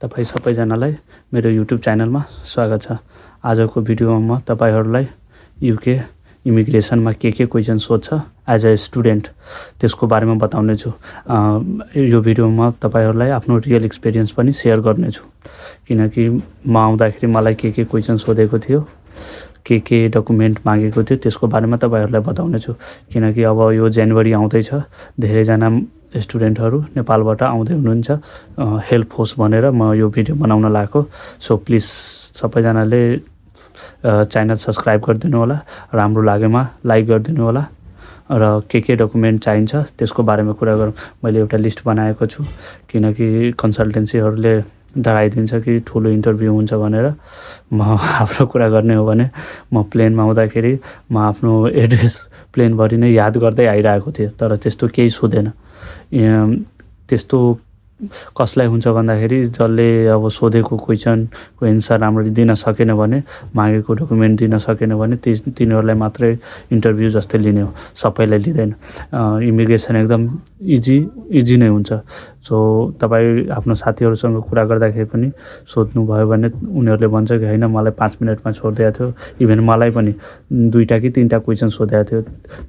तपाईं सबैजनालाई मेरो YouTube च्यानलमा स्वागत छ। आजको भिडियोमा म तपाईहरुलाई युके इमिग्रेसनमा के क्वेशन सोध्छ एज अ स्टुडेन्ट त्यसको बारेमा बताउने छु। यो भिडियोमा तपाईहरुलाई आफ्नो रियल एक्सपिरियन्स पनि शेयर गर्ने छु, किनकि म आउँदाखेरि मलाई के क्वेशन सोधेको थियो, के डकुमेन्ट मागेको थियो त्यसको बारेमा तपाईहरुलाई बताउने छु। किनकि अब यो जनवरी आउँदै छ, धेरै जना स्टुडेन्टहरु नेपालबाट आउँदै हुनुहुन्छ, हेल्प होस् भनेर म यो भिडियो बनाउन लागेको। सो प्लिज सबैजनाले च्यानल सब्स्क्राइब गरिदिनु होला, राम्रो लागेमा लाइक गरिदिनु होला र के डकुमेन्ट चाहिन्छ त्यसको बारेमा कुरा गरौँ। मैले एउटा लिस्ट बनाएको छु, किनकि कन्सल्टेन्सीहरुले डराइदिन्छ कि ठुलो इन्टरभ्यु हुन्छ भनेर। म आफ्नो कुरा गर्ने हो भने म प्लेनमा आउँदाखेरि म आफ्नो एड्रेस प्लेनभरि नै याद गर्दै आइरहेको थिएँ, तर त्यस्तो केही सोधेन। त्यस्तो कसलाई हुन्छ भन्दाखेरि जसले अब सोधेको क्वेशनको एन्सर राम्ररी दिन सकेन भने, मागेको डकुमेन्ट दिन सकेन भने तिनीहरूलाई मात्रै इन्टरभ्यु जस्तै लिने हो, सबैलाई लिँदैन। इमिग्रेसन एकदम इजी नै हुन्छ। सो तपाईं आफ्नो साथीहरुसँग कुरा गर्दाखेरि पनि सोध्नु भयो भने उनीहरूले भन्छ कि हैन मलाई 5 मिनेटमा छोड्दिएको थियो। इभन मलाई पनि 2टा कि 3टा क्वेशन सोधेको थियो,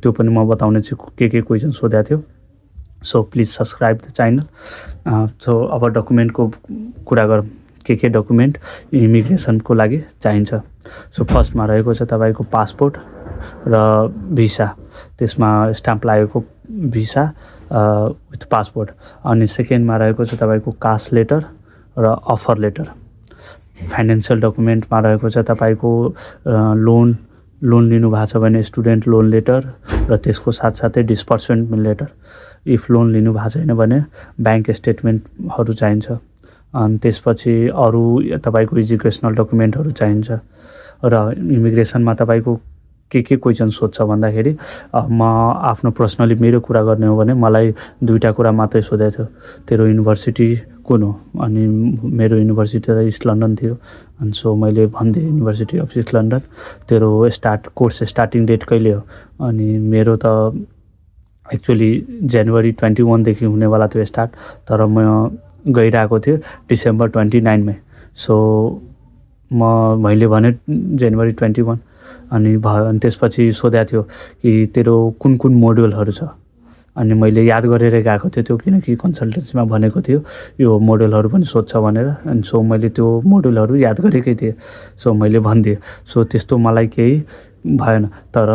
त्यो पनि म बताउने छु के क्वेशन सोधेको थियो। So please subscribe the channel. So अब डकुमेन्टको कुरा गरौँ, के डकुमेन्ट इमिग्रेसनको लागि चाहिन्छ। सो फर्स्टमा रहेको छ तपाईको पासपोर्ट र भिसा, त्यसमा स्ट्याम्प लागेको भिसा विथ पासपोर्ट। अनि सेकेन्डमा रहेको छ तपाईको कास्ट लेटर र अफर लेटर। फाइनान्शियल डकुमेन्टमा रहेको छ तपाईको लोन लिनु भएको छ भने स्टुडेन्ट लोन लेटर र त्यसको साथसाथै डिस्बर्समेन्ट लेटर। इफ लोन लिनु भएको छैन भने ब्याङ्क स्टेटमेन्टहरु चाहिन्छ। अनि त्यसपछि अरु तपाईको एजुकेसनल डकुमेन्टहरु चाहिन्छ। र इमिग्रेसनमा तपाईको के क्वेशन सोध्छ भन्दाखेरि म आफ्नो पर्सनली मेरो कुरा गर्ने हो भने मलाई 2टा कुरा मात्रै सोधेको थियो। तेरो युनिभर्सिटी कुन हो? अनि मेरो युनिभर्सिटी त इस्ट लन्डन थियो। अनि सो मैले भन्दिए युनिभर्सिटी अफ इस्ट लन्डन। तेरो कोर्स स्टार्टिङ डेट कहिले हो? अनि मेरो त एक्चुअली जनवरी 21 देखि हुनेवाला थियो स्टार्ट, तर म गइरहेको थियो डिसेम्बर 29 मै। सो मैले भने जनवरी 21 अनि भयो। अनि त्यसपछि सोधेको थियो कि तेरो कुन मोड्युलहरु छ? अनि मैले याद गरेर गएको थियो त्यो, किनकि कन्सल्टेन्सीमा भनेको थियो यो मोड्युलहरु पनि सोध्छ भनेर। अनि सो मैले त्यो मोड्युलहरु याद गरेकै थिएँ, सो मैले भन्दिए। सो त्यस्तो मलाई केही भएन। तर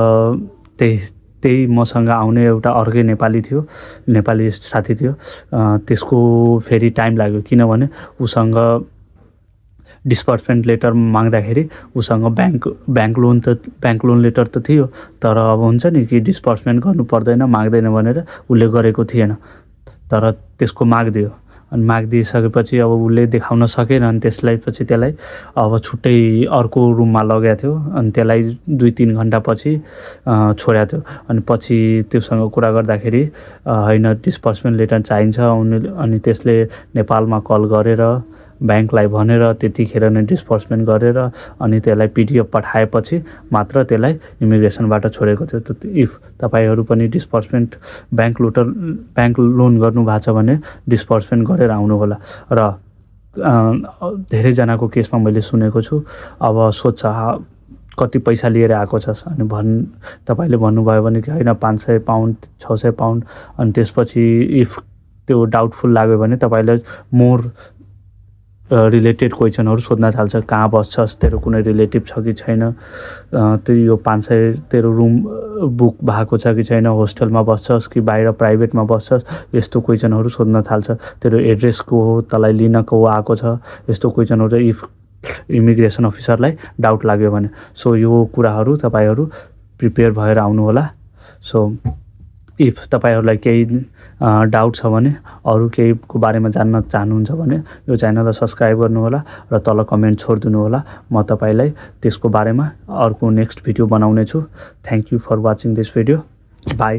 त्यही मसँग आउने एउटा अर्कै नेपाली साथी थियो। त्यसको फेरि टाइम लाग्यो, किनभने उसँग डिस्बर्समेन्ट लेटर माग्दाखेरि उसँग ब्याङ्क लोन लेटर त थियो, तर अब हुन्छ नि कि डिस्बर्समेन्ट गर्नु पर्दैन माग्दैन भनेर उले गरेको थिएन। तर त्यसको माग्दियो। अनि माग्दिसकेपछि अब उले देखाउन सकेन। अनि त्यसलाई अब छुट्टै अर्को रुममा लगेको थियो। अनि त्यसलाई 2-3 घण्टा पछि छोड्याएको थियो। अनि पछि त्योसँग कुरा गर्दाखेरि हैन डिस्बर्समेन्ट लेटर चाहिन्छ। अनि त्यसले नेपालमा कल गरेर ब्याङ्कलाई भनेर त्यतिखेर नै डिस्बर्समेन्ट गरेर अनि त्यसलाई पीडीएफ पठाएपछि मात्र त्यसलाई इमिग्रेसनबाट छोडेको थियो। इफ तपाईहरु पनि डिस्बर्समेन्ट ब्याङ्क लोन गर्नु भएको छ भने डिस्बर्समेन्ट गरेर आउनु होला। र धेरै जनाको केसमा मैले सुनेको छु, अब सोध्छ कति पैसा लिएर आएको छस्? अनि तपाईले भन्नुभयो भने कि हैन 500 पाउन्ड 600 पाउन्ड। अनि त्यसपछि इफ त्यो डाउटफुल लाग्यो भने तपाईले मोर रिलेटेड क्वेशनहरु सोध्न थाल्छ। कहाँ बस्छस्? तेरो कुनै रिलेटिभ छ कि छैन? यो 500 तेरो रुम बुक भएको छ कि छैन? होस्टेलमा बस्छस् कि बाहिर प्राइभेटमा बस्छस्? यस्तो क्वेशनहरु सोध्न थाल्छ। तेरो एड्रेस को हो? तलाई लिन को आएको छ? यस्तो क्वेशनहरु इफ इमिग्रेसन अफिसरलाई डाउट लाग्यो भने। सो यो कुराहरु तपाईहरु प्रिपेयर भएर आउनु होला। सो इफ तपाईहरुलाई केही डाउट छ भने, अरु केहीको बारेमा जान्न चाहनुहुन्छ भने यो च्यानललाई सब्स्क्राइब गर्नु होला र तल कमेन्ट छोड्दिनु होला। म तपाईलाई त्यसको बारेमा अर्को नेक्स्ट भिडियो बनाउने छु। Thank you for watching this video. By.